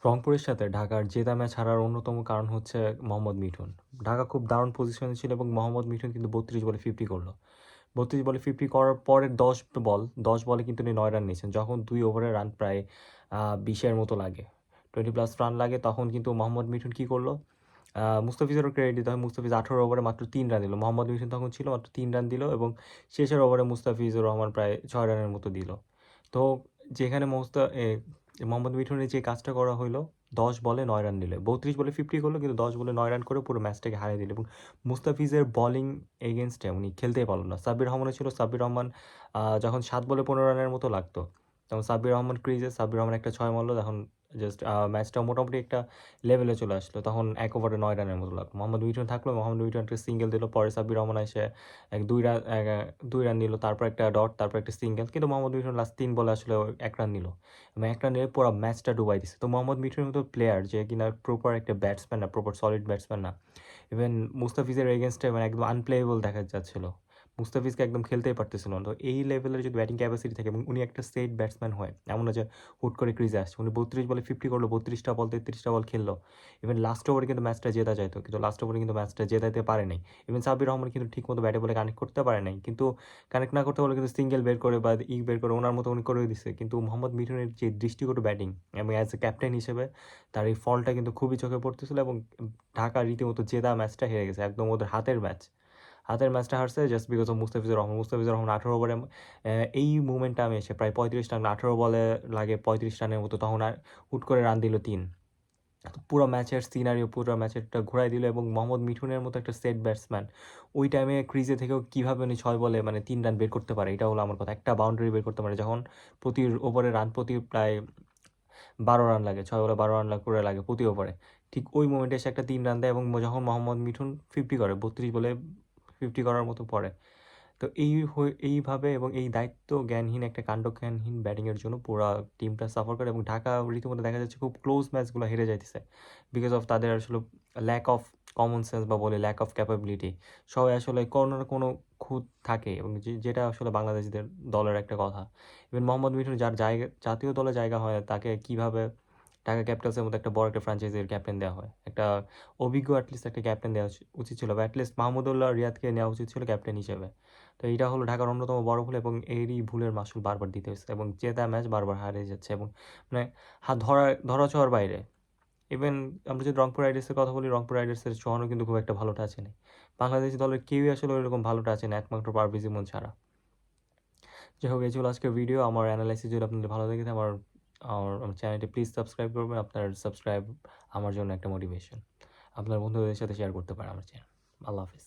রংপুরের সাথে ঢাকার জেতা ম্যাচ হারার অন্যতম কারণ হচ্ছে মোহাম্মদ মিঠুন। ঢাকা খুব দারুণ পজিশনে ছিল এবং মোহাম্মদ মিঠুন কিন্তু ৩২ বলে 50 করলো। ৩২ বলে 50 করার পরের ১০ বলে কিন্তু উনি ৯ রান নিয়েছেন। যখন ২ ওভারের রান প্রায় ২০-এর মতো লাগে, 20+ রান লাগে, তখন কিন্তু মোহাম্মদ মিঠুন কী করলো? মুস্তাফিজেরও ক্রেডিট দিতে হয়। মুস্তাফিজ ১৮ ওভারে মাত্র ৩ রান দিল। মোহাম্মদ মিঠুন তখন ছিল মাত্র 3 রান দিল এবং শেষের ওভারে মুস্তাফিজুর রহমান প্রায় ৬ রানের মতো দিল। তো যেখানে মোহাম্মদ মিঠুনের যে কাজটা করা হইলো, ১০ বলে ৯ রান নিল। ৩২ বলে 50 করলো, কিন্তু 10 বলে ৯ রান করে পুরো ম্যাচটাকে হারিয়ে দিল এবং মুস্তাফিজের বোলিং এগেইনস্টে উনি খেলতেই পারল না। সাব্বির রহমানের ছিল, সাব্বির রহমান যখন ৭ বলে ১৫ রানের মতো লাগতো, তখন সাব্বির রহমান ক্রিজে, সাব্বির রহমান একটা ৬ মারল, তখন জাস্ট ম্যাচটা মোটামুটি একটা লেভেলে চলে আসলো। তখন ১ ওভারে ৯ রানের মতো লাগলো। মোহাম্মদ মিঠুন থাকলো, মোহাম্মদ মিঠুন একটা সিঙ্গেল দিল, পরে সাব্বির রহমান এসে ২ রান নিল, তারপর একটা ডট, তারপর একটা সিঙ্গেল, কিন্তু মোহাম্মদ মিঠুন লাস্ট ৩ বলে আসলে ১ রান নিল এবং ১ রান নিয়ে পুরো ম্যাচটা ডুবাই দিছে। তো মোহাম্মদ মিঠুনের মতো প্লেয়ার যে কিনা প্রপার একটা ব্যাটসম্যান না, প্রপার সলিড ব্যাটসম্যান না, ইভেন মুস্তাফিজের এগেনস্টে মানে একদম আনপ্লেয়েবল দেখা যাচ্ছিল। মুস্তাফিজকে একদম খেলতেই পারতেছিল না। তো এই লেভেলের যদি ব্যাটিং ক্যাপাসিটি থাকে এবং উনি একটা সেট ব্যাটসম্যান হয়, এমন না যে হুট করে ক্রিজে আসছে। উনি ৩২ বলে 50 করলো, ৩২টা বল ৩৩টা বল খেললো। ইভেন লাস্ট ওভারে কিন্তু ম্যাচটা জেতা যাইত, কিন্তু লাস্ট ওভারে কিন্তু ম্যাচটা জেতাতে পারে নাই। ইভেন সাব্বির রহমান কিন্তু ঠিকমতো ব্যাটে বলে কানেক্ট করতে পারে নাই, কিন্তু কানেক্ট না করতে পারলে কিন্তু সিঙ্গেল বের করে বা বের করে ওনার মতো উনি করে দিচ্ছে। কিন্তু মোহাম্মদ মিঠুনের যে দৃষ্টিকটু ব্যাটিং এবং অ্যাজ এ ক্যাপ্টেন হিসেবে তার এই ফলটা কিন্তু খুবই চোখে পড়তেছিল এবং ঢাকা রীতিমতো জেতা ম্যাচটা হেরে গেছে। একদম ওদের হাতের ম্যাচটা হারছে just because of Mustafizur Rahman. Mustafizur Rahman ১৮ ওভারে এই মুভমেন্টটা আমি এসে প্রায় ৩৫ রান, ১৮ বলে লাগে ৩৫ রানের মতো, তখন আর হুট করে রান দিল ৩। পুরো ম্যাচের সিনারিও, পুরো ম্যাচেরটা ঘুরাই দিল এবং মোহাম্মদ মিঠুনের মতো একটা সেট ব্যাটসম্যান ওই টাইমে ক্রিজে থেকেও কীভাবে উনি ৬ বলে মানে ৩ রান বের করতে পারে, এটা হলো আমার কথা। একটা বাউন্ডারি বের করতে পারে যখন প্রতি ওভারে রান প্রতি প্রায় ১২ রান লাগে, ৬ বলে ১২ রান করে লাগে প্রতি ওভারে। ঠিক ওই মোমেন্টে এসে একটা ৩ রান দেয় এবং যখন মোহাম্মদ মিঠুন 50 করে, ৩২ বলে 50 করার মতো পড়ে। তো এইভাবে এবং এই দায়িত্ব জ্ঞানহীন, একটা কাণ্ডজ্ঞানহীন ব্যাটিংয়ের জন্য পুরা টিমটা সাফার করে এবং ঢাকা রীতিমতো দেখা যাচ্ছে খুব ক্লোজ ম্যাচগুলো হেরে যাইতেছে বিকজ অফ তাদের আসলে ল্যাক অফ কমন সেন্স বা বলে ল্যাক অফ ক্যাপাবিলিটি। সবাই আসলে কোনো না কোনো খুঁত থাকে এবং যেটা আসলে বাংলাদেশিদের দলের একটা কথা। ইভেন মোহাম্মদ মিঠুন যার জাতীয় দলে জায়গা হয়, তাকে কীভাবে ঢাকা ক্যাপিটালসের মতো একটা বড় একটা ফ্র্যাঞ্চাইজির ক্যাপ্টেন দেওয়া হয়? একটা অভিজ্ঞ অ্যাটলিস্ট একটা ক্যাপ্টেন দেওয়া উচিত ছিল, বা অ্যাটলিস্ট মাহমুদুল্লাহ রিয়াদকে নেওয়া উচিত ছিল ক্যাপ্টেন হিসেবে। তো এইটা হলো ঢাকার অন্যতম বড় ভুল এবং এরই ভুলের মাসুল বারবার দিতে হয়েছে এবং জেতা ম্যাচ বারবার হারিয়ে যাচ্ছে এবং মানে হাত ধরা ছোঁয়ার বাইরে। ইভেন আমরা যদি রংপুর রাইডার্সের কথা বলি, রংপুর রাইডার্সের সোহানও কিন্তু খুব একটা ভালো টাচে নেই। বাংলাদেশি দলের কেউই আসলে ওইরকম ভালো টাচে না, একমাত্র পারভেজ ইমন ছাড়া। যাই হোক, এই ছিল আজকের ভিডিও। আমার অ্যানালাইসিস যদি আপনাদের ভালো লেগে থাকে, আমার আমার চ্যানেলটি প্লিজ সাবস্ক্রাইব করবেন। আপনার সাবস্ক্রাইব আমার জন্য একটা মোটিভেশন। আপনার বন্ধুদের সাথে শেয়ার করতে পারেন আমার চ্যানেল। আল্লাহ হাফিজ।